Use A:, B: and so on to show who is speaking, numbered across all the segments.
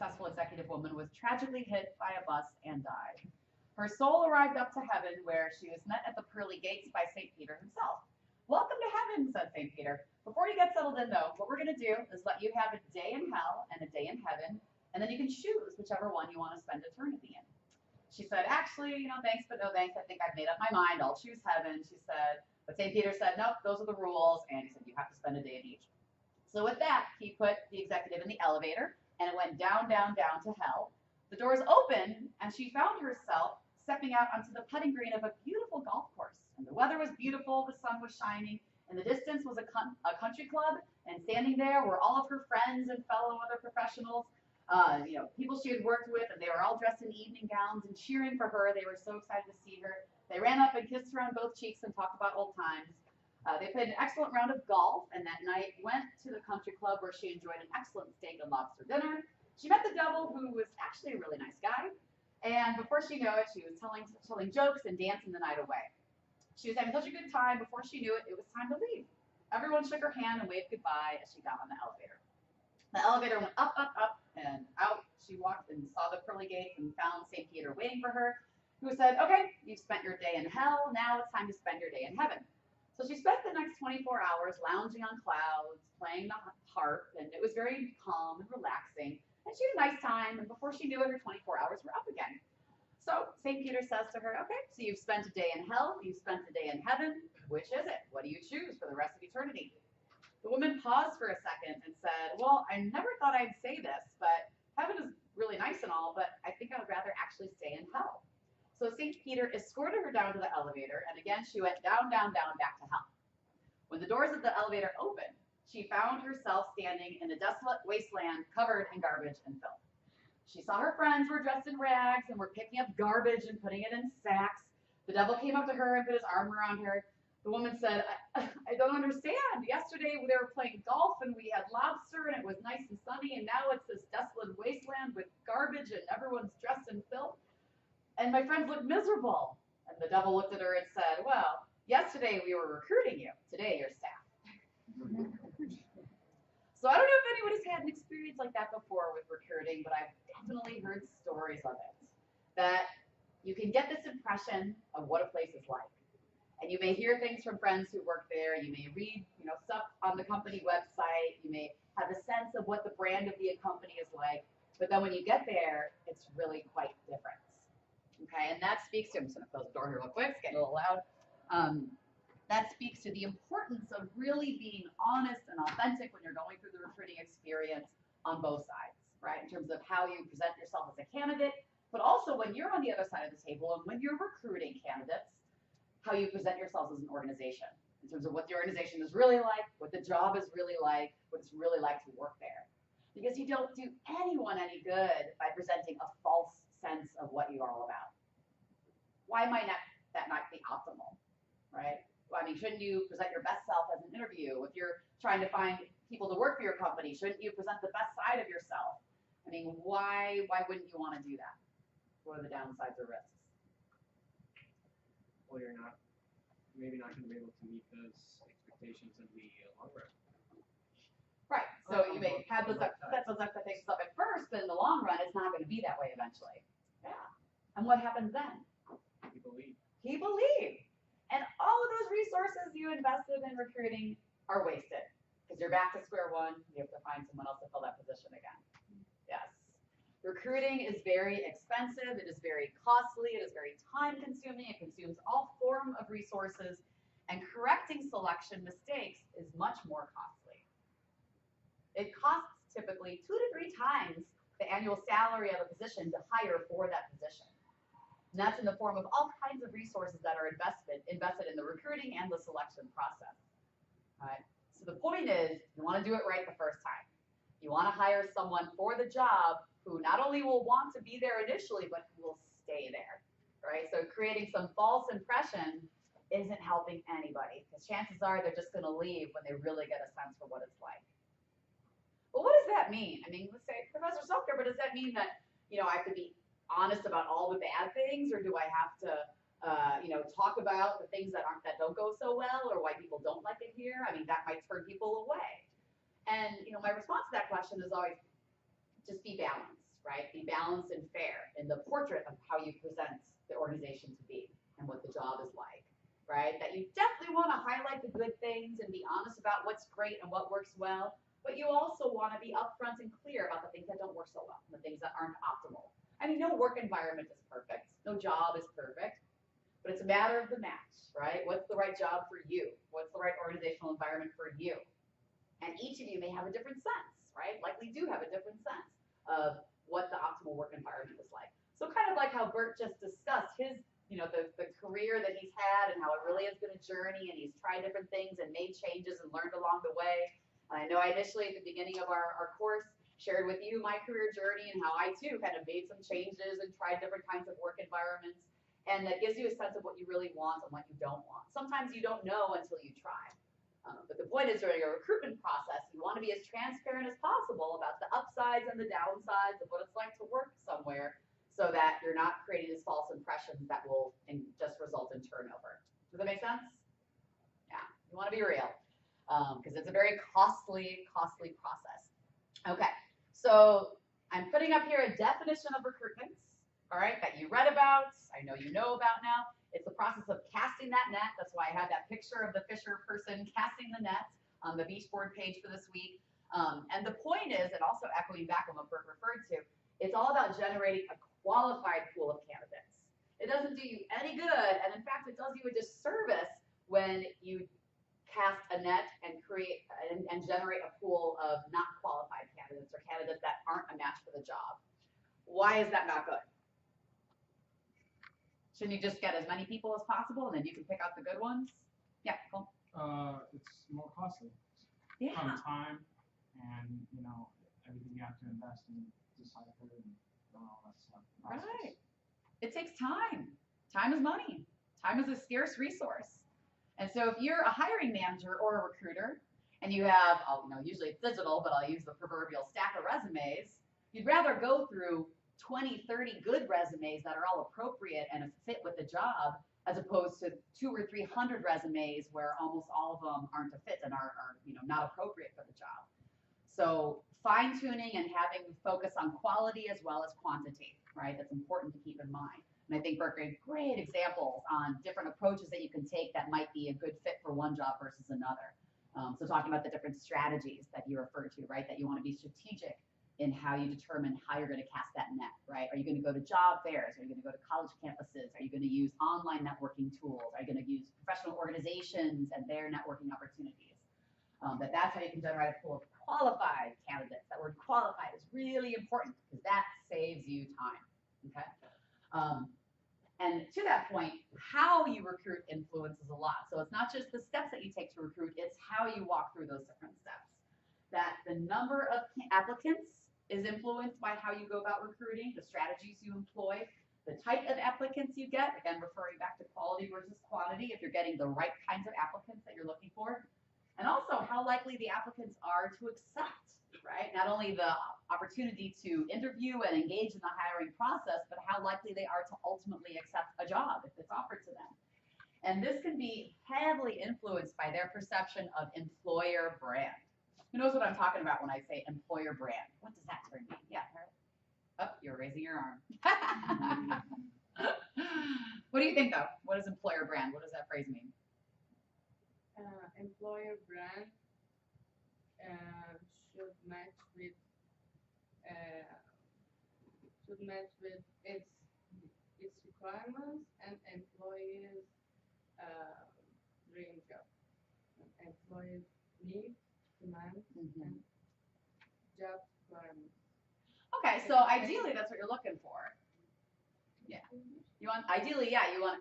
A: successful executive woman was tragically hit by a bus and died. Her soul arrived up to heaven, where she was met at the pearly gates by St. Peter himself. Welcome to heaven, said St. Peter. Before you get settled in, though, what we're going to do is let you have a day in hell and a day in heaven, and then you can choose whichever one you want to spend eternity in. She said, actually, thanks, but no thanks. I think I've made up my mind. I'll choose heaven, she said. But St. Peter said, nope, those are the rules, and he said, you have to spend a day in each. So with that, he put the executive in the elevator, and it went down, down, down to hell. The doors opened, and she found herself stepping out onto the putting green of a beautiful golf course. And the weather was beautiful, the sun was shining. In the distance was a country club, and standing there were all of her friends and fellow other professionals, people she had worked with, and they were all dressed in evening gowns and cheering for her. They were so excited to see her. They ran up and kissed her on both cheeks and talked about old times. They played an excellent round of golf, and that night went to the country club where she enjoyed an excellent steak and lobster dinner. She met the devil, who was actually a really nice guy, and before she knew it, she was telling jokes and dancing the night away. She was having such a good time. Before she knew it, it was time to leave. Everyone shook her hand and waved goodbye as she got on the elevator. The elevator went up, up, up, and out. She walked and saw the pearly gates and found St. Peter waiting for her, who said, okay, you've spent your day in hell. Now it's time to spend your day in heaven. So she spent the next 24 hours lounging on clouds, playing the harp, and it was very calm and relaxing. And she had a nice time, and before she knew it, her 24 hours were up again. So St. Peter says to her, okay, so you've spent a day in hell, you've spent a day in heaven. Which is it? What do you choose for the rest of eternity? The woman paused for a second and said, well, I never thought I'd say this, but heaven is really nice and all, but I think I would rather actually stay in hell. So St. Peter escorted her down to the elevator, and again she went down, down, down, back to hell. When the doors of the elevator opened, she found herself standing in a desolate wasteland covered in garbage and filth. She saw her friends were dressed in rags and were picking up garbage and putting it in sacks. The devil came up to her and put his arm around her. The woman said, I don't understand. Yesterday they were playing golf and we had lobster and it was nice and sunny, and now it's this desolate wasteland with garbage and everyone's dressed in filth. And my friends look miserable. And the devil looked at her and said, well, yesterday we were recruiting you. Today you're staff. So I don't know if anyone has had an experience like that before with recruiting, but I've definitely heard stories of it. That you can get this impression of what a place is like. And you may hear things from friends who work there. You may read, stuff on the company website. You may have a sense of what the brand of the company is like. But then when you get there, it's really quite different. Okay, and that speaks to, I'm just going to close the door here real quick, it's getting a little loud. That speaks to the importance of really being honest and authentic when you're going through the recruiting experience on both sides, right? In terms of how you present yourself as a candidate, but also when you're on the other side of the table and when you're recruiting candidates, how you present yourselves as an organization, in terms of what the organization is really like, what the job is really like, what it's really like to work there. Because you don't do anyone any good by presenting a false sense of what you're all about. Why might that not be optimal, right? Well, I mean, shouldn't you present your best self as an interview? If you're trying to find people to work for your company, shouldn't you present the best side of yourself? I mean, why wouldn't you want to do that? What are the downsides or risks?
B: Well, you're maybe not going to be able to meet those expectations in the long run.
A: Right. So you may have those expectations up at first, but in the long run, it's not going to be that way eventually. Yeah. And what happens then?
B: People leave.
A: People leave. And all of those resources you invested in recruiting are wasted because you're back to square one. You have to find someone else to fill that position again. Yes. Recruiting is very expensive. It is very costly. It is very time consuming. It consumes all form of resources, and correcting selection mistakes is much more costly. It costs typically 2 to 3 times the annual salary of a position to hire for that position. And that's in the form of all kinds of resources that are invested in the recruiting and the selection process. All right. So the point is, you want to do it right the first time. You want to hire someone for the job who not only will want to be there initially, but who will stay there. Right. So creating some false impression isn't helping anybody, because chances are they're just going to leave when they really get a sense for what it's like. Well, what does that mean? I mean, let's say, Professor Sumpter, but does that mean that, I have to be honest about all the bad things, or do I have to, talk about the things that don't go so well, or why people don't like it here? I mean, that might turn people away. And, my response to that question is always just be balanced, right? Be balanced and fair in the portrait of how you present the organization to be and what the job is like, right? That you definitely want to highlight the good things and be honest about what's great and what works well, but you also want to be upfront and clear about the things that don't work so well, the things that aren't optimal. I mean, no work environment is perfect, no job is perfect, but it's a matter of the match, right? What's the right job for you? What's the right organizational environment for you? And each of you may have a different sense, right? Likely do have a different sense of what the optimal work environment is like. So kind of like how Bert just discussed his, the career that he's had and how it really has been a journey and he's tried different things and made changes and learned along the way. I know I initially at the beginning of our course shared with you my career journey and how I too kind of made some changes and tried different kinds of work environments. And that gives you a sense of what you really want and what you don't want. Sometimes you don't know until you try. But the point is during a recruitment process, you want to be as transparent as possible about the upsides and the downsides of what it's like to work somewhere so that you're not creating this false impression that will just result in turnover. Does that make sense? Yeah, you want to be real because it's a very costly process. Okay, so I'm putting up here a definition of recruitment, all right, that you read about, I know you know about now. It's the process of casting that net. That's why I had that picture of the Fisher person casting the net on the beach board page for this week. And the point is, and also echoing back on what Bert referred to, it's all about generating a qualified pool of candidates. It doesn't do you any good, and in fact, it does you a disservice when you cast a net and create and generate a pool of not qualified candidates or candidates that aren't a match for the job. Why is that not good? Shouldn't you just get as many people as possible and then you can pick out the good ones? Yeah, cool.
C: It's more costly.
A: Yeah.
C: Time and everything you have to invest in decipher and all that stuff.
A: Right. It takes time. Time is money. Time is a scarce resource. And so if you're a hiring manager or a recruiter and you have, usually it's digital, but I'll use the proverbial stack of resumes, you'd rather go through 20, 30 good resumes that are all appropriate and a fit with the job, as opposed to 200 or 300 resumes where almost all of them aren't a fit and are not appropriate for the job. So fine tuning and having focus on quality as well as quantity, right? That's important to keep in mind. And I think Bert gave great examples on different approaches that you can take that might be a good fit for one job versus another. So talking about the different strategies that you referred to, right? That you want to be strategic in how you determine how you're going to cast that net, right? Are you going to go to job fairs? Are you going to go to college campuses? Are you going to use online networking tools? Are you going to use professional organizations and their networking opportunities? That's how you can generate a pool of qualified candidates. That word qualified is really important because that saves you time, okay? And to that point, how you recruit influences a lot. So it's not just the steps that you take to recruit, it's how you walk through those different steps. That the number of applicants is influenced by how you go about recruiting, the strategies you employ, the type of applicants you get, again, referring back to quality versus quantity, if you're getting the right kinds of applicants that you're looking for, and also how likely the applicants are to accept, right? Not only the opportunity to interview and engage in the hiring process, but how likely they are to ultimately accept a job if it's offered to them. And this can be heavily influenced by their perception of employer brand. Who knows what I'm talking about when I say employer brand? What does that term mean? Yeah, oh, you're raising your arm. What do you think, though? What is employer brand? What does that phrase mean?
D: Employer brand should match with its requirements and employees' dream job. Employees' needs, demands, and job requirements.
A: Okay, so ideally that's what you're looking for. Yeah. You want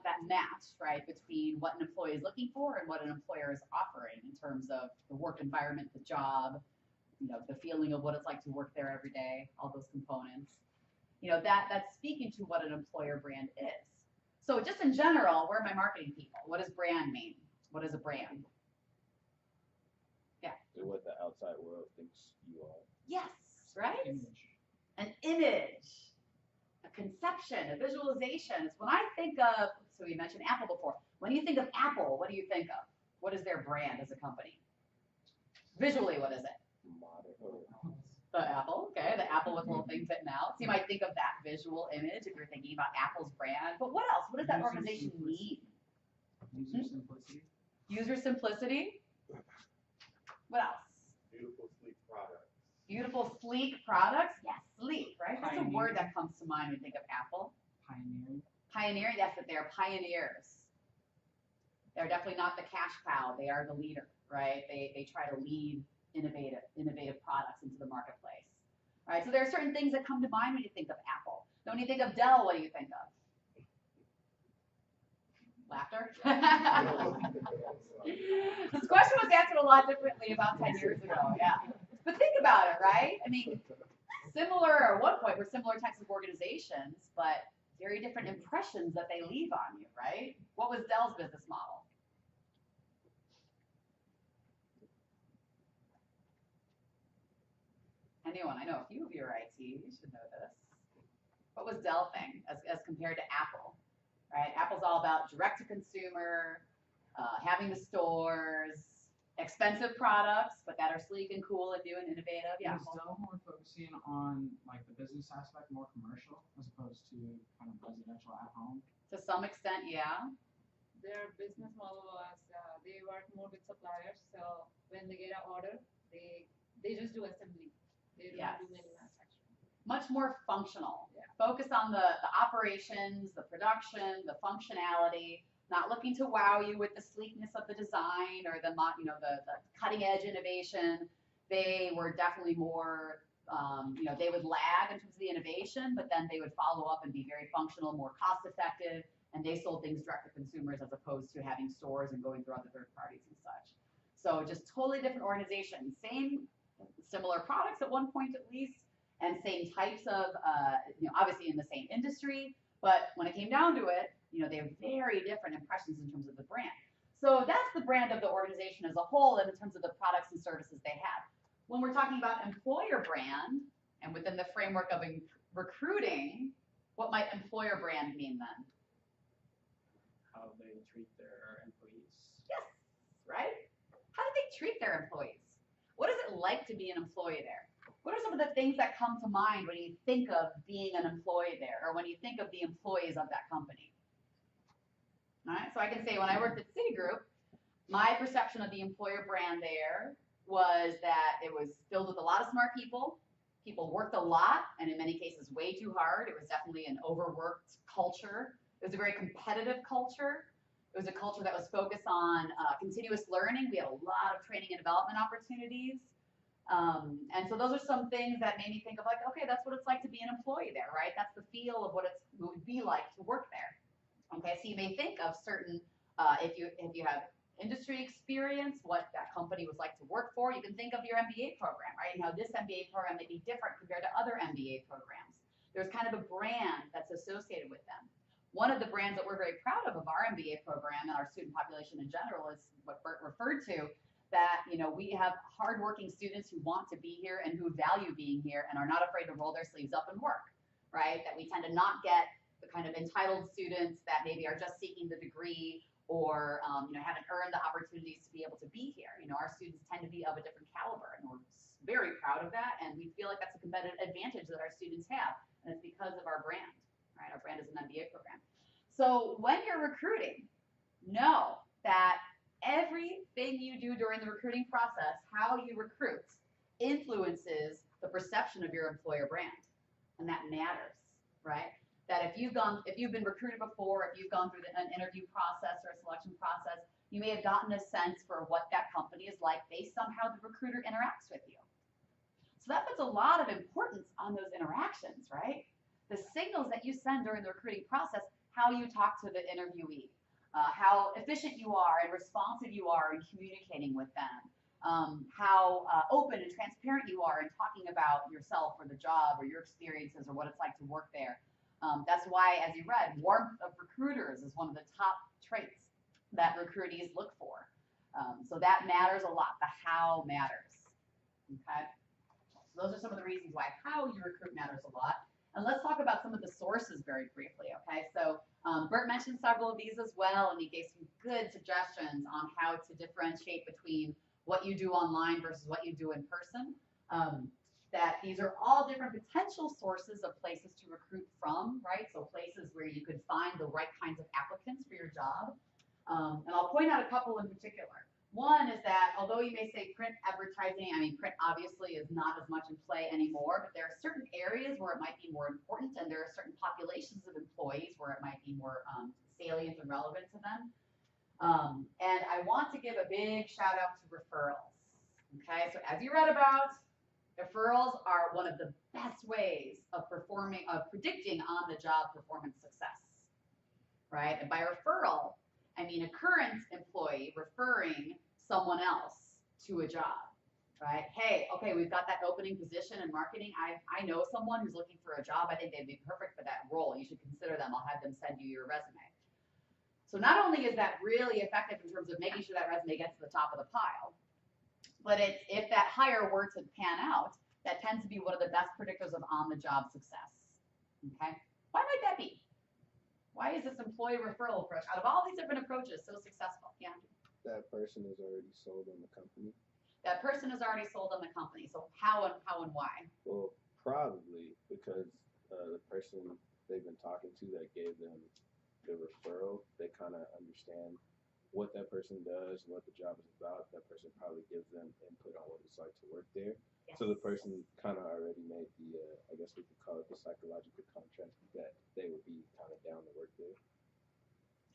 A: that match, right, between what an employee is looking for and what an employer is offering in terms of the work environment, the job, the feeling of what it's like to work there every day, all those components. That's speaking to what an employer brand is. So just in general, where are my marketing people? What does brand mean? What is a brand? Yeah.
E: So what the outside world thinks you are.
A: Yes, right?
C: Image.
A: An image, a conception, a visualization. It's when I think of, so we mentioned Apple before. When you think of Apple, what do you think of? What is their brand as a company? Visually, what is it?
E: Modern.
A: The apple, okay, the apple with the little thing sitting out. So you might think of that visual image if you're thinking about Apple's brand. But what else? What does that
C: User
A: organization need?
C: simplicity. User simplicity.
A: User simplicity. What else?
F: Beautiful, sleek products.
A: Beautiful, sleek products. Yes, sleek, right? That's a
C: Pioneer.
A: word that comes to mind when you think of Apple.
C: Pioneering.
A: Pioneering, that's it. They're pioneers. They're definitely not the cash cow. They are the leader, right? They try to lead innovative products into the marketplace. All right, so there are certain things that come to mind when you think of Apple. Then when you think of Dell, what do you think of? Laughter? This question was answered a lot differently about 10 years ago, yeah. But think about it, right? I mean, similar, or at one point, we're similar types of organizations, but very different impressions that they leave on you, right? What was Dell's business model? Anyone? I know a few of you are IT. You should know this. What was Dell thing as compared to Apple? Right? Apple's all about direct to consumer, having the stores, expensive products, but that are sleek and cool and new and innovative. Yeah.
C: Was Dell more focusing on like the business aspect, more commercial, as opposed to kind of residential at home?
A: To some extent, yeah.
D: Their business model was they work more with suppliers. So when they get an order, they just do assembly. They don't
A: Yes.
D: do any manufacturing.
A: Much more functional.
D: Yeah.
A: Focus on the operations, the production, the functionality, not looking to wow you with the sleekness of the design or the cutting edge innovation. They were definitely more, they would lag in terms of the innovation, but then they would follow up and be very functional, more cost effective, and they sold things direct to consumers as opposed to having stores and going through other third parties and such. So just totally different organizations. Similar products at one point at least, and same types of, obviously in the same industry, but when it came down to it, they have very different impressions in terms of the brand. So that's the brand of the organization as a whole and in terms of the products and services they have. When we're talking about employer brand, and within the framework of recruiting, what might employer brand mean then?
B: How they treat their employees.
A: Yes, right? How do they treat their employees? What is it like to be an employee there? What are some of the things that come to mind when you think of being an employee there, or when you think of the employees of that company? All right, so I can say when I worked at Citigroup, my perception of the employer brand there was that it was filled with a lot of smart people. People worked a lot, and in many cases way too hard. It was definitely an overworked culture. It was a very competitive culture. It was a culture that was focused on continuous learning. We had a lot of training and development opportunities. And so those are some things that made me think of like, okay, that's what it's like to be an employee there, right? That's the feel of what it would be like to work there. Okay, so you may think of certain, if you have industry experience, what that company was like to work for, you can think of your MBA program, right? And how this MBA program may be different compared to other MBA programs. There's kind of a brand that's associated with them. One of the brands that we're very proud of our MBA program and our student population in general is what Bert referred to, that we have hardworking students who want to be here and who value being here and are not afraid to roll their sleeves up and work, right? That we tend to not get the kind of entitled students that maybe are just seeking the degree or haven't earned the opportunities to be able to be here. Our students tend to be of a different caliber, and we're very proud of that, and we feel like that's a competitive advantage that our students have, and it's because of our brand, right? Our brand is an MBA program. So when you're recruiting, know that everything you do during the recruiting process, how you recruit, influences the perception of your employer brand, and that matters, right? That if you've been recruited before, if you've gone through an interview process or a selection process, you may have gotten a sense for what that company is like based on how the recruiter interacts with you. So that puts a lot of importance on those interactions, right? The signals that you send during the recruiting process, how you talk to the interviewee, how efficient you are and responsive you are in communicating with them, how open and transparent you are in talking about yourself or the job or your experiences or what it's like to work there. That's why, as you read, warmth of recruiters is one of the top traits that recruitees look for. So that matters a lot. The how matters. Okay. So those are some of the reasons why how you recruit matters a lot. And let's talk about some of the sources very briefly. Okay. So Bert mentioned several of these as well, and he gave some good suggestions on how to differentiate between what you do online versus what you do in person. that these are all different potential sources of places to recruit from, right? So places where you could find the right kinds of applicants for your job. And I'll point out a couple in particular. One is that although you may say print advertising, I mean, print obviously is not as much in play anymore, but there are certain areas where it might be more important, and there are certain populations of employees where it might be more salient and relevant to them. And I want to give a big shout out to referrals. Okay, so as you read about, referrals are one of the best ways of predicting on-the-job performance success, right? And by referral, I mean a current employee referring someone else to a job, right? Hey, okay, we've got that opening position in marketing. I know someone who's looking for a job. I think they'd be perfect for that role. You should consider them. I'll have them send you your resume. So not only is that really effective in terms of making sure that resume gets to the top of the pile, but if that hire were to pan out, that tends to be one of the best predictors of on-the-job success. Okay, why might that be? Why is this employee referral approach, out of all these different approaches, so successful? Yeah.
E: That person is already sold on the company.
A: That person is already sold on the company. So how and why?
E: Well, probably because the person they've been talking to that gave them the referral, they kind of understand what that person does, what the job is about. That person probably gives them input on what it's like to work there.
A: Yes.
E: So the person kind of already made the, I guess we could call it the psychological contract that they would be kind of down to work there.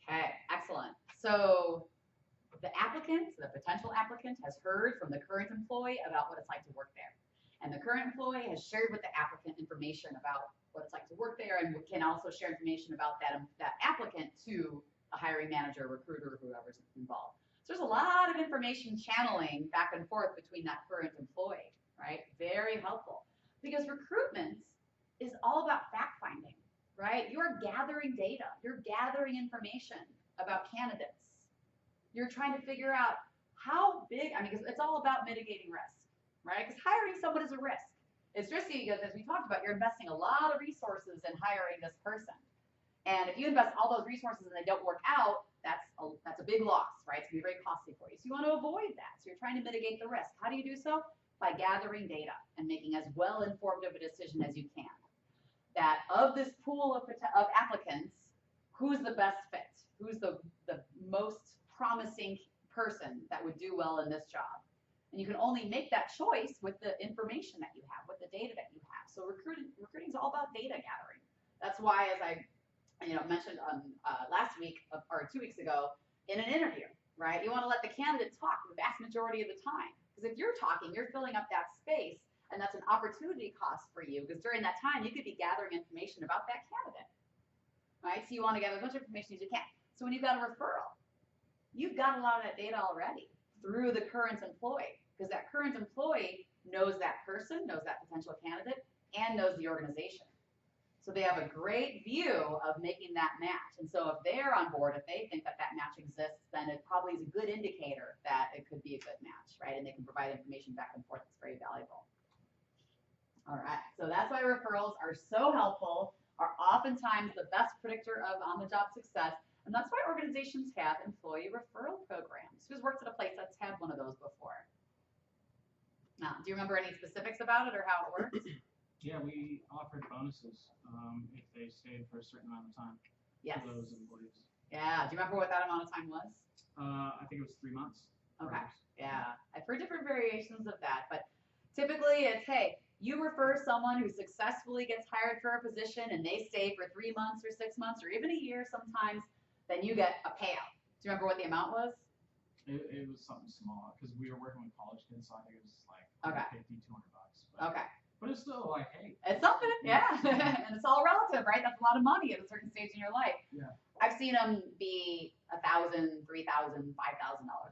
A: Okay, excellent. So the potential applicant has heard from the current employee about what it's like to work there. And the current employee has shared with the applicant information about what it's like to work there, and can also share information about that applicant to a hiring manager, recruiter, whoever's involved. So there's a lot of information channeling back and forth between that current employee, right? Very helpful. Because recruitment is all about fact finding, right? You're gathering data, you're gathering information about candidates. You're trying to figure out how big, because it's all about mitigating risk, right? Because hiring someone is a risk. It's risky because, as we talked about, you're investing a lot of resources in hiring this person. And if you invest all those resources and they don't work out, that's a big loss, right? It's going to be very costly for you. So you want to avoid that. So you're trying to mitigate the risk. How do you do so? By gathering data and making as well-informed of a decision as you can. That of this pool of applicants, who's the best fit? Who's the most promising person that would do well in this job? And you can only make that choice with the information that you have, with the data that you have. So recruiting is all about data gathering. That's why, as I mentioned last week or 2 weeks ago in an interview, right? You want to let the candidate talk the vast majority of the time. Because if you're talking, you're filling up that space, and that's an opportunity cost for you, because during that time, you could be gathering information about that candidate, right? So you want to gather as much information as you can. So when you've got a referral, you've got a lot of that data already through the current employee, because that current employee knows that person, knows that potential candidate, and knows the organization. So they have a great view of making that match. And so if they're on board, if they think that match exists, then it probably is a good indicator that it could be a good match, right? And they can provide information back and forth that's very valuable. All right, so that's why referrals are so helpful, are oftentimes the best predictor of on-the-job success. And that's why organizations have employee referral programs. Who's worked at a place that's had one of those before? Now, do you remember any specifics about it or how it works?
C: Yeah, we offered bonuses if they stayed for a certain amount of time.
A: Yes.
C: For those employees.
A: Yeah. Do you remember what that amount of time was?
C: I think it was 3 months.
A: Okay. Yeah. I've heard different variations of that, but typically it's, hey, you refer someone who successfully gets hired for a position and they stay for 3 months or 6 months or even a year sometimes, then you get a payout. Do you remember what the amount was?
C: It was something small because we were working with college kids, so I think it was like
A: Okay.
C: $50, $200.
A: Okay.
C: But it's still like, hey.
A: It's something, yeah. And it's all relative, right? That's a lot of money at a certain stage in your life.
C: Yeah.
A: I've seen them be $1,000, $3,000, $5,000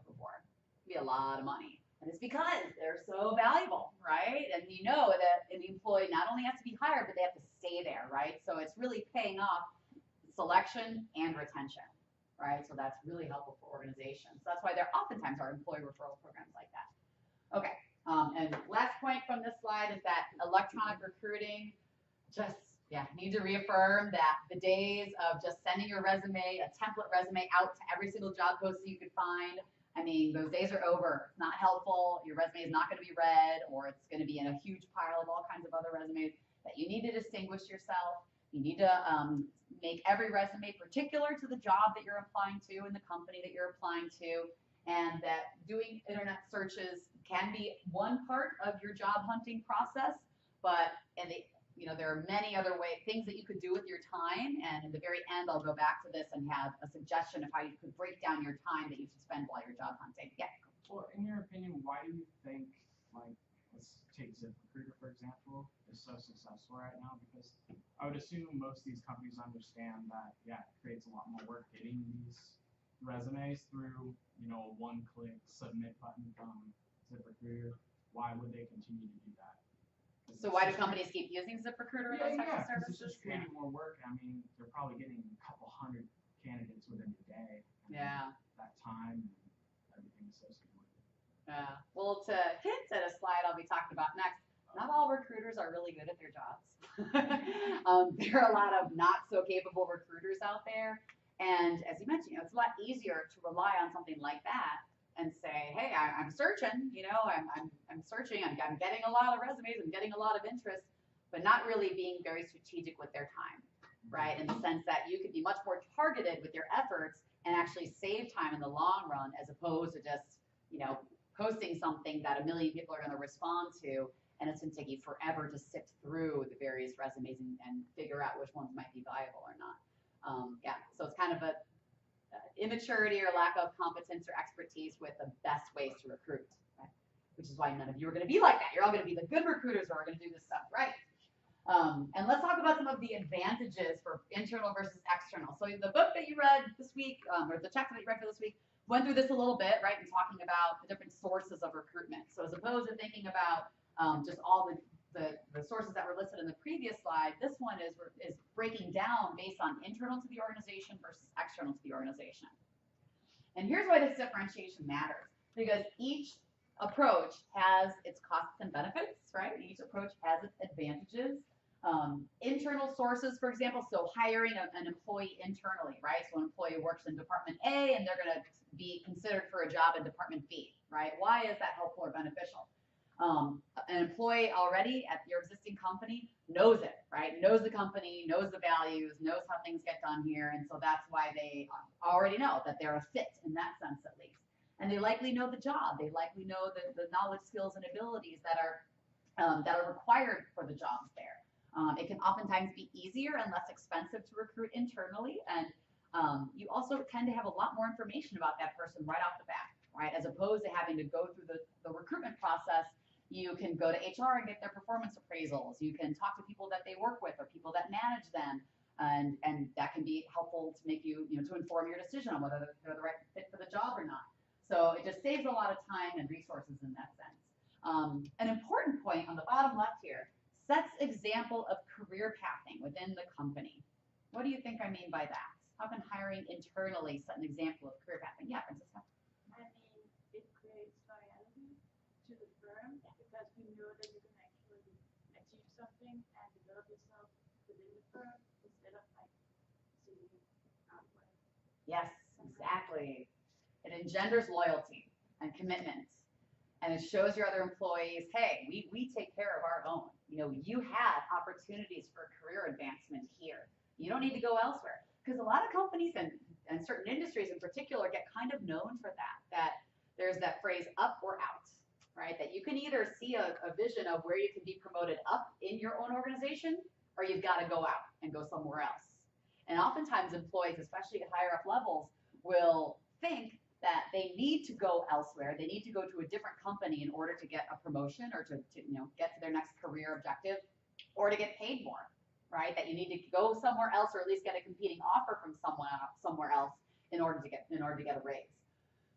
A: before. It'd be a lot of money. And it's because they're so valuable, right? And you know that an employee not only has to be hired, but they have to stay there, right? So it's really paying off selection and retention, right? So that's really helpful for organizations. So that's why there oftentimes are employee referral programs like that. Okay. And last point from this slide is that electronic recruiting, need to reaffirm that the days of just sending your resume, a template resume out to every single job post that you could find, I mean, those days are over. It's not helpful. Your resume is not going to be read, or it's going to be in a huge pile of all kinds of other resumes. That you need to distinguish yourself. You need to make every resume particular to the job that you're applying to and the company that you're applying to, and that doing internet searches can be one part of your job hunting process, but there are many other things that you could do with your time. And in the very end, I'll go back to this and have a suggestion of how you could break down your time that you should spend while you're job hunting. Yeah.
C: Well, in your opinion, why do you think, like, let's take ZipRecruiter, for example, is so successful right now? Because I would assume most of these companies understand that, yeah, it creates a lot more work getting these resumes through, a one-click submit button from ZipRecruiter. Why would they continue to do that?
A: So why do companies keep using ZipRecruiter and those types of services?
C: It's just creating more work. I mean, they're probably getting a couple hundred candidates within a day.
A: Yeah.
C: That time and everything associated with it.
A: Yeah. Well, to hint at a slide I'll be talking about next, not all recruiters are really good at their jobs. There are a lot of not so capable recruiters out there. And as you mentioned, it's a lot easier to rely on something like that and say, hey, I'm searching, I'm searching, I'm getting a lot of resumes, I'm getting a lot of interest, but not really being very strategic with their time, right? In the sense that you could be much more targeted with your efforts and actually save time in the long run, as opposed to just, posting something that a million people are going to respond to, and it's going to take you forever to sift through the various resumes and figure out which ones might be viable or not. So it's kind of a immaturity or lack of competence or expertise with the best ways to recruit, right? Which is why none of you are going to be like that. You're all going to be the good recruiters who are going to do this stuff right. And let's talk about some of the advantages for internal versus external. So the book that you read this week, or the chapter that you read for this week, went through this a little bit, right, and talking about the different sources of recruitment. So as opposed to thinking about just all the sources that were listed in the previous slide, this one is breaking down based on internal to the organization versus external to the organization. And here's why this differentiation matters, because each approach has its costs and benefits, right? Each approach has its advantages. Internal sources, for example, so hiring an employee internally, right? So an employee works in Department A and they're going to be considered for a job in Department B, right? Why is that helpful or beneficial? An employee already at your existing company knows it, right? Knows the company, knows the values, knows how things get done here. And so that's why they already know that they're a fit in that sense, at least. And they likely know the job. They likely know the knowledge, skills, and abilities that are required for the jobs there. It can oftentimes be easier and less expensive to recruit internally. And you also tend to have a lot more information about that person right off the bat, right? As opposed to having to go through the recruitment process. You can go to HR and get their performance appraisals. You can talk to people that they work with or people that manage them. And that can be helpful to make you, to inform your decision on whether they're the right fit for the job or not. So it just saves a lot of time and resources in that sense. An important point on the bottom left here, sets example of career pathing within the company. What do you think I mean by that? How can hiring internally set an example of career pathing? Yeah, Francisca.
G: I mean, it creates loyalty to the firm because you know that you can actually achieve something and develop yourself within the firm instead of like seeing outward.
A: Yes, exactly. It engenders loyalty and commitment. And it shows your other employees, hey, we take care of our own. You have opportunities for career advancement here. You don't need to go elsewhere. Because a lot of companies and certain industries in particular get kind of known for that there's that phrase up or out, right? That you can either see a vision of where you can be promoted up in your own organization, or you've got to go out and go somewhere else. And oftentimes employees, especially at higher up levels, will think that they need to go elsewhere. They need to go to a different company in order to get a promotion or to get to their next career objective or to get paid more, right? That you need to go somewhere else or at least get a competing offer from somewhere else in order to get a raise.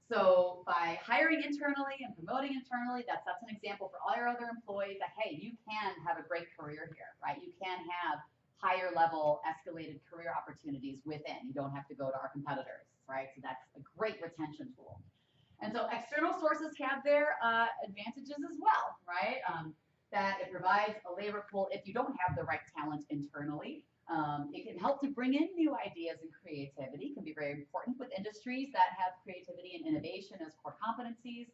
A: So by hiring internally and promoting internally, that sets an example for all your other employees that, hey, you can have a great career here, right? You can have higher level escalated career opportunities within. You don't have to go to our competitors, right? So that's a great retention tool. And so external sources have their advantages as well, right? That it provides a labor pool if you don't have the right talent internally. It can help to bring in new ideas and creativity. It can be very important with industries that have creativity and innovation as core competencies.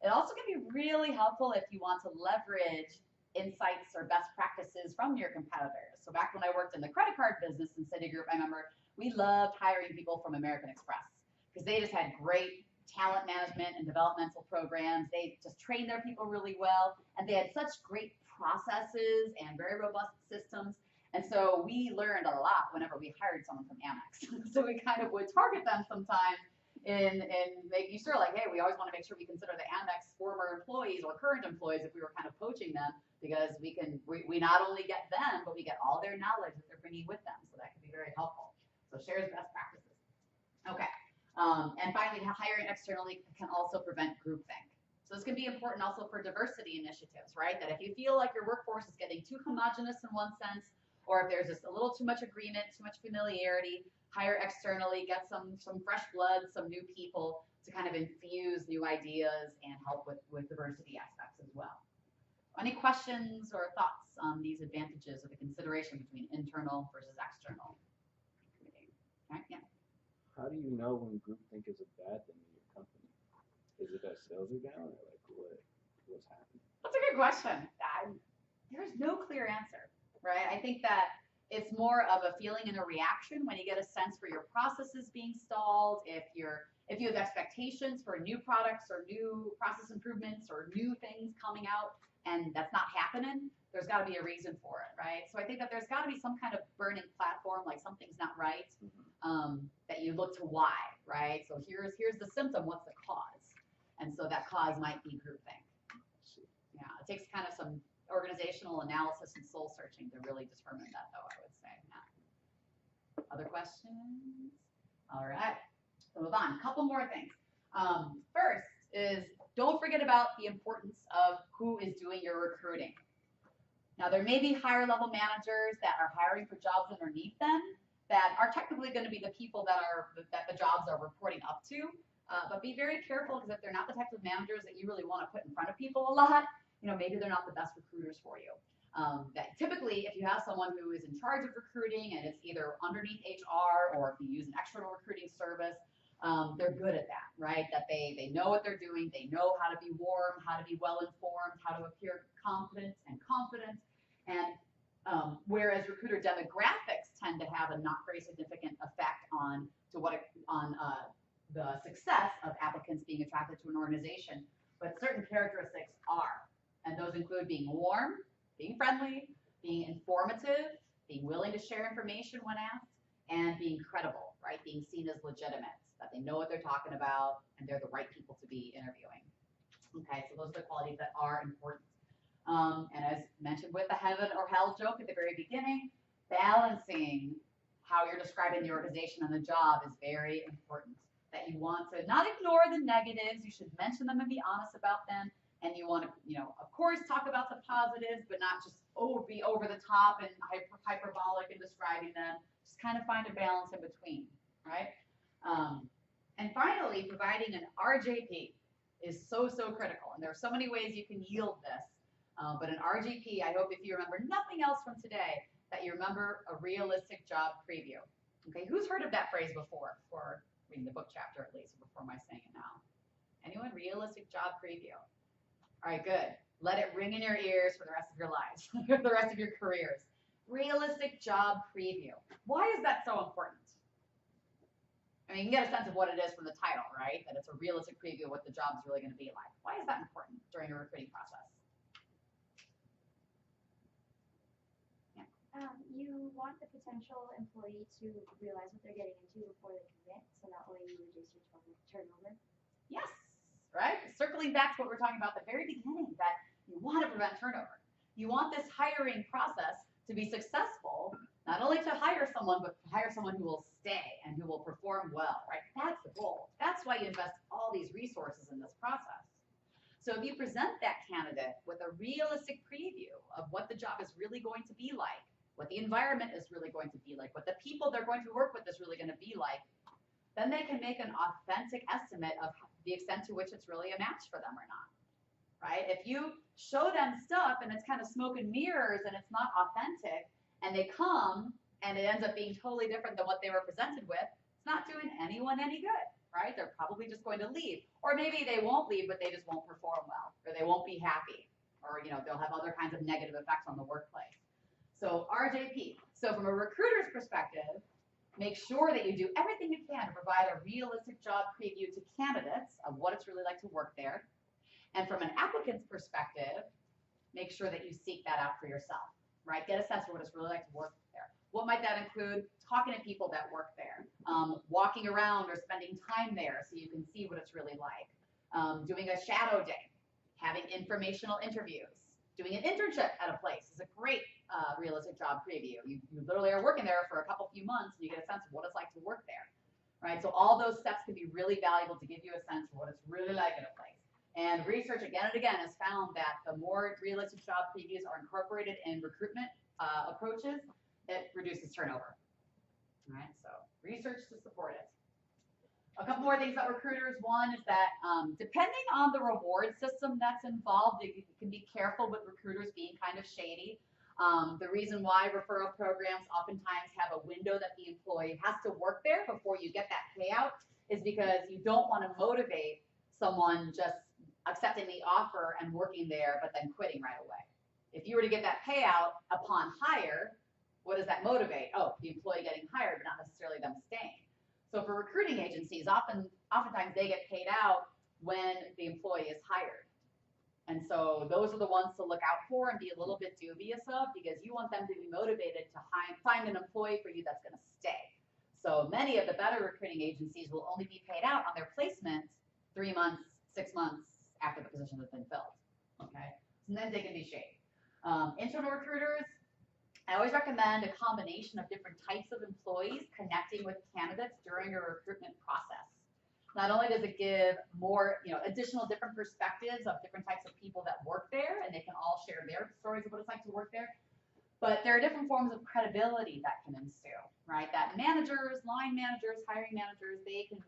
A: It also can be really helpful if you want to leverage insights or best practices from your competitors. So back when I worked in the credit card business in Citigroup, I remember we loved hiring people from American Express because they just had great talent management and developmental programs. They just trained their people really well, and they had such great processes and very robust systems. And so we learned a lot whenever we hired someone from Amex. So we kind of would target them sometimes in making sure, like, hey, we always want to make sure we consider the Amex former employees or current employees if we were kind of poaching them, because we not only get them, but we get all their knowledge that they're bringing with them. So that can be very helpful. So shares best practices. Okay. And finally, hiring externally can also prevent groupthink. So this can be important also for diversity initiatives, right? That if you feel like your workforce is getting too homogenous in one sense, or if there's just a little too much agreement, too much familiarity, hire externally, get some fresh blood, some new people to kind of infuse new ideas and help with diversity aspects as well. Any questions or thoughts on these advantages or the consideration between internal versus external recruiting? Right? Yeah.
E: How do you know when groupthink is a bad thing in your company? Is it that sales are down, or like what's happening?
A: That's a good question. There's no clear answer, right? I think that it's more of a feeling and a reaction when you get a sense for your processes being stalled, if you have expectations for new products or new process improvements or new things coming out and that's not happening, there's got to be a reason for it, right? So I think that there's got to be some kind of burning platform, like something's not right, that you look to why, right? So here's the symptom, what's the cause? And so that cause might be groupthink. Yeah, it takes kind of some organizational analysis and soul searching to really determine that, though, I would say. Yeah. Other questions? All right, we'll move on. A couple more things. First is don't forget about the importance of who is doing your recruiting. Now, there may be higher level managers that are hiring for jobs underneath them that are technically going to be the people that the jobs are reporting up to. But be very careful, because if they're not the types of managers that you really want to put in front of people a lot, maybe they're not the best recruiters for you. That typically, if you have someone who is in charge of recruiting and it's either underneath HR or if you use an external recruiting service, they're good at that, right? That they know what they're doing, they know how to be warm, how to be well-informed, how to appear confident and confident. And whereas recruiter demographics tend to have a not very significant effect on the success of applicants being attracted to an organization, but certain characteristics are. And those include being warm, being friendly, being informative, being willing to share information when asked, and being credible, right? Being seen as legitimate, that they know what they're talking about and they're the right people to be interviewing. Okay, so those are the qualities that are important. And as mentioned with the heaven or hell joke at the very beginning, balancing how you're describing the organization and the job is very important. That you want to not ignore the negatives, you should mention them and be honest about them. And you want to, of course, talk about the positives, but not just be over the top and hyperbolic in describing them. Just kind of find a balance in between, right? And finally, providing an RJP is so critical. And there are so many ways you can yield this. But an RJP, I hope if you remember nothing else from today, that you remember a realistic job preview. Okay, who's heard of that phrase before reading the book chapter at least, before my saying it now? Anyone? Realistic job preview. All right, good. Let it ring in your ears for the rest of your lives, the rest of your careers. Realistic job preview. Why is that so important? I mean, you can get a sense of what it is from the title, right? That it's a realistic preview of what the job is really going to be like. Why is that important during a recruiting process? Yeah.
H: You want the potential employee to realize what they're getting into before they commit, so that way you reduce your turnover. Yes.
A: Right? Circling back to what we were talking about at the very beginning, that you want to prevent turnover. You want this hiring process to be successful, not only to hire someone, but to hire someone who will stay and who will perform well, right? That's the goal. That's why you invest all these resources in this process. So if you present that candidate with a realistic preview of what the job is really going to be like, what the environment is really going to be like, what the people they're going to work with is really going to be like, then they can make an authentic estimate of the extent to which it's really a match for them or not, right? If you show them stuff and it's kind of smoke and mirrors and it's not authentic, and they come and it ends up being totally different than what they were presented with, it's not doing anyone any good, right? They're probably just going to leave. Or maybe they won't leave, but they just won't perform well, or they won't be happy, or they'll have other kinds of negative effects on the workplace. So RJP. So from a recruiter's perspective, make sure that you do everything you can to provide a realistic job preview to candidates of what it's really like to work there. And from an applicant's perspective, make sure that you seek that out for yourself, right? Get a sense for what it's really like to work there. What might that include? Talking to people that work there, walking around or spending time there so you can see what it's really like, doing a shadow day, having informational interviews, doing an internship at a place is a great realistic job preview. You literally are working there for a few months and you get a sense of what it's like to work there, right? So all those steps can be really valuable to give you a sense of what it's really like in a place. And research again and again has found that the more realistic job previews are incorporated in recruitment approaches, it reduces turnover. All right, so research to support it. A couple more things about recruiters. One is that depending on the reward system that's involved, you can be careful with recruiters being kind of shady. The reason why referral programs oftentimes have a window that the employee has to work there before you get that payout is because you don't want to motivate someone just accepting the offer and working there, but then quitting right away. If you were to get that payout upon hire, what does that motivate? Oh, the employee getting hired, but not necessarily them staying. So for recruiting agencies, oftentimes they get paid out when the employee is hired. And so those are the ones to look out for and be a little bit dubious of, because you want them to be motivated to find an employee for you that's going to stay. So many of the better recruiting agencies will only be paid out on their placement 3 months, 6 months after the position has been filled. Okay, and then they can be shady. Internal recruiters, I always recommend a combination of different types of employees connecting with candidates during a recruitment process. Not only does it give more, additional different perspectives of different types of people that work there, and they can all share their stories of what it's like to work there, but there are different forms of credibility that can ensue, right? That managers, line managers, hiring managers, they can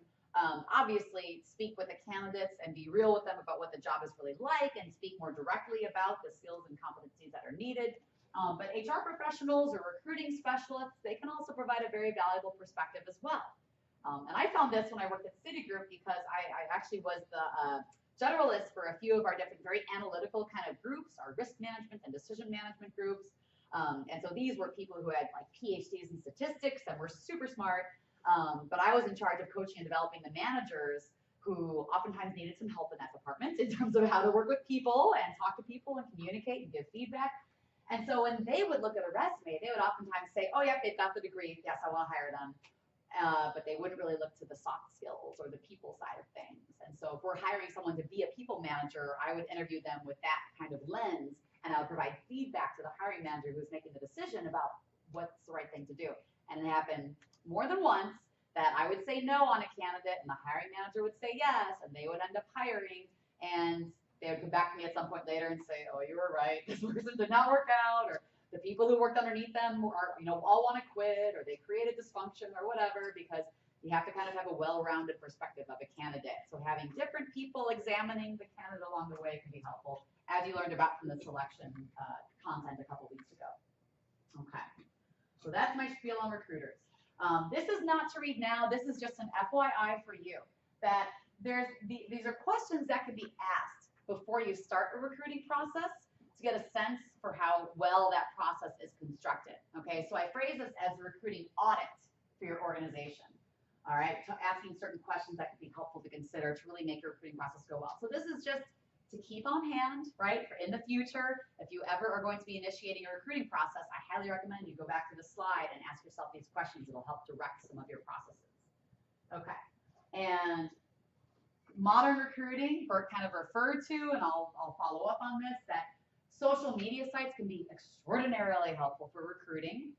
A: obviously speak with the candidates and be real with them about what the job is really like and speak more directly about the skills and competencies that are needed. But HR professionals or recruiting specialists, they can also provide a very valuable perspective as well. And I found this when I worked at Citigroup because I actually was the generalist for a few of our different very analytical kind of groups, our risk management and decision management groups. And so these were people who had like PhDs in statistics and were super smart. But I was in charge of coaching and developing the managers who oftentimes needed some help in that department in terms of how to work with people and talk to people and communicate and give feedback. And so when they would look at a resume, they would oftentimes say, oh, yeah, they've got the degree. Yes, I want to hire them. But they wouldn't really look to the soft skills or the people side of things. And so if we're hiring someone to be a people manager, I would interview them with that kind of lens, and I would provide feedback to the hiring manager who's making the decision about what's the right thing to do. And it happened more than once that I would say no on a candidate, and the hiring manager would say yes, and they would end up hiring, and they would come back to me at some point later and say, oh, you were right, this person did not work out, or the people who worked underneath them are, all want to quit, or they created dysfunction or whatever, because you have to kind of have a well-rounded perspective of a candidate. So having different people examining the candidate along the way can be helpful, as you learned about from the selection content a couple weeks ago. Okay, so that's my spiel on recruiters. This is not to read now, this is just an FYI for you, that these are questions that can be asked before you start a recruiting process to get a sense for how well that process is constructed. Okay, so I phrase this as a recruiting audit for your organization. All right, so asking certain questions that could be helpful to consider to really make your recruiting process go well. So this is just to keep on hand, right, for in the future. If you ever are going to be initiating a recruiting process, I highly recommend you go back to the slide and ask yourself these questions. It'll help direct some of your processes. Okay, and modern recruiting, we're kind of referred to, and I'll follow up on this, that social media sites can be extraordinarily helpful for recruiting.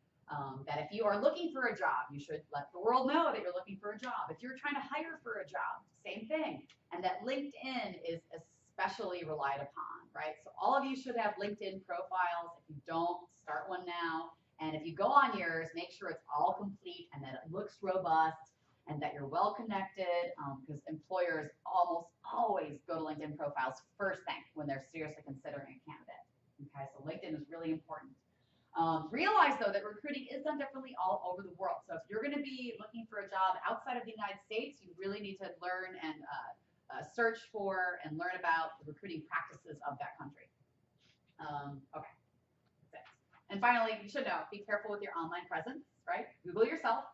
A: That if you are looking for a job, you should let the world know that you're looking for a job. If you're trying to hire for a job, same thing. And that LinkedIn is especially relied upon, right? So all of you should have LinkedIn profiles. If you don't, start one now. And if you go on yours, make sure it's all complete and that it looks robust and that you're well connected, because employers almost always go to LinkedIn profiles first thing when they're seriously considering a candidate. Okay, so LinkedIn is really important. Realize though that recruiting is done differently all over the world. So if you're going to be looking for a job outside of the United States, you really need to learn and search for and learn about the recruiting practices of that country. Okay, that's it. And finally, you should know, be careful with your online presence, right? Google yourself.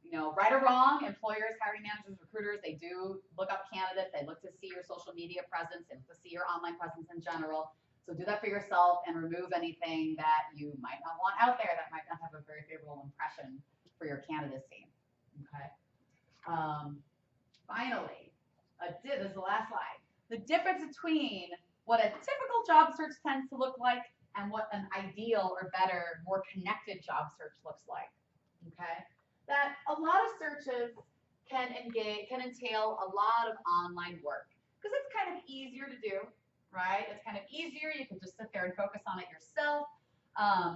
A: You know, right or wrong, employers, hiring managers, recruiters, they do look up candidates. They look to see your social media presence. They look to see your online presence in general. So do that for yourself and remove anything that you might not want out there that might not have a very favorable impression for your candidacy. Okay. Finally, this is the last slide. The difference between what a typical job search tends to look like and what an ideal or better, more connected job search looks like. Okay. That a lot of searches can entail a lot of online work because it's kind of easier to do, right? It's kind of easier. You can just sit there and focus on it yourself.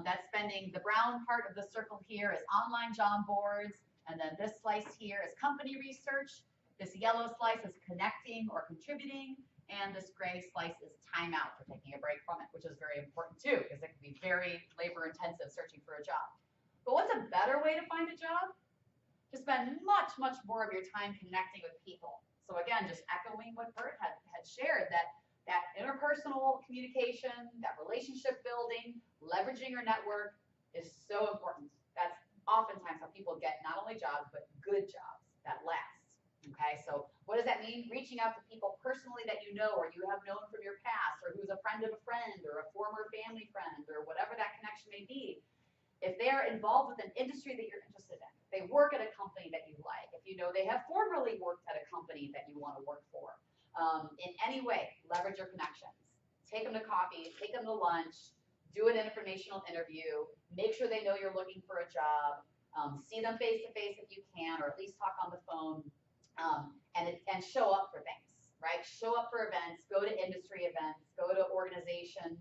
A: That's spending the brown part of the circle here is online job boards, and then this slice here is company research. This yellow slice is connecting or contributing, and this gray slice is timeout or taking a break from it, which is very important too because it can be very labor intensive searching for a job. But what's a better way to find a job? To spend much, much more of your time connecting with people. So again, just echoing what Bert had shared, that interpersonal communication, that relationship building, leveraging your network is so important. That's oftentimes how people get not only jobs, but good jobs that last. Okay, so what does that mean? Reaching out to people personally that you know or you have known from your past, or who's a friend of a friend or a former family friend or whatever that connection may be. If they're involved with an industry that you're interested in, if they work at a company that you like, if you know they have formerly worked at a company that you want to work for, in any way, leverage your connections. Take them to coffee, take them to lunch, do an informational interview, make sure they know you're looking for a job, see them face to face if you can, or at least talk on the phone, and show up for things, right? Show up for events, go to industry events, go to organization,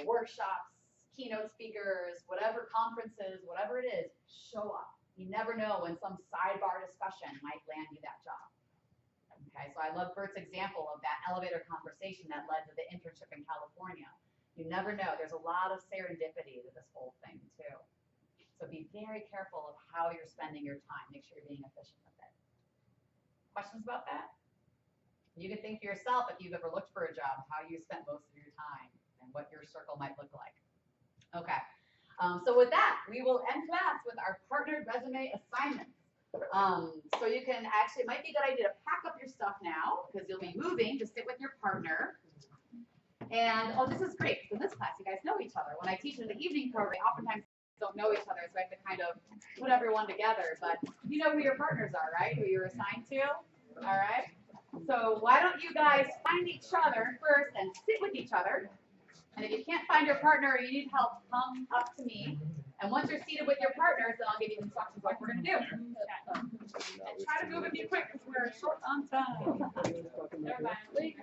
A: workshops, keynote speakers, whatever conferences, whatever it is, show up. You never know when some sidebar discussion might land you that job. Okay, so I love Bert's example of that elevator conversation that led to the internship in California. You never know. There's a lot of serendipity to this whole thing too. So be very careful of how you're spending your time. Make sure you're being efficient with it. Questions about that? You can think for yourself if you've ever looked for a job, how you spent most of your time and what your circle might look like. Okay, so with that, we will end class with our partnered resume assignments. So you can actually, it might be a good idea to pack up your stuff now because you'll be moving to sit with your partner. And, oh, this is great. So in this class, you guys know each other. When I teach in the evening program, oftentimes don't know each other, so I have to kind of put everyone together. But you know who your partners are, right? Who you're assigned to, all right? So why don't you guys find each other first and sit with each other. And if you can't find your partner or you need help, come up to me. And once you're seated with your partners, then I'll give you instructions what we're going to do. And try to move and be quick because we're short on time. Everybody,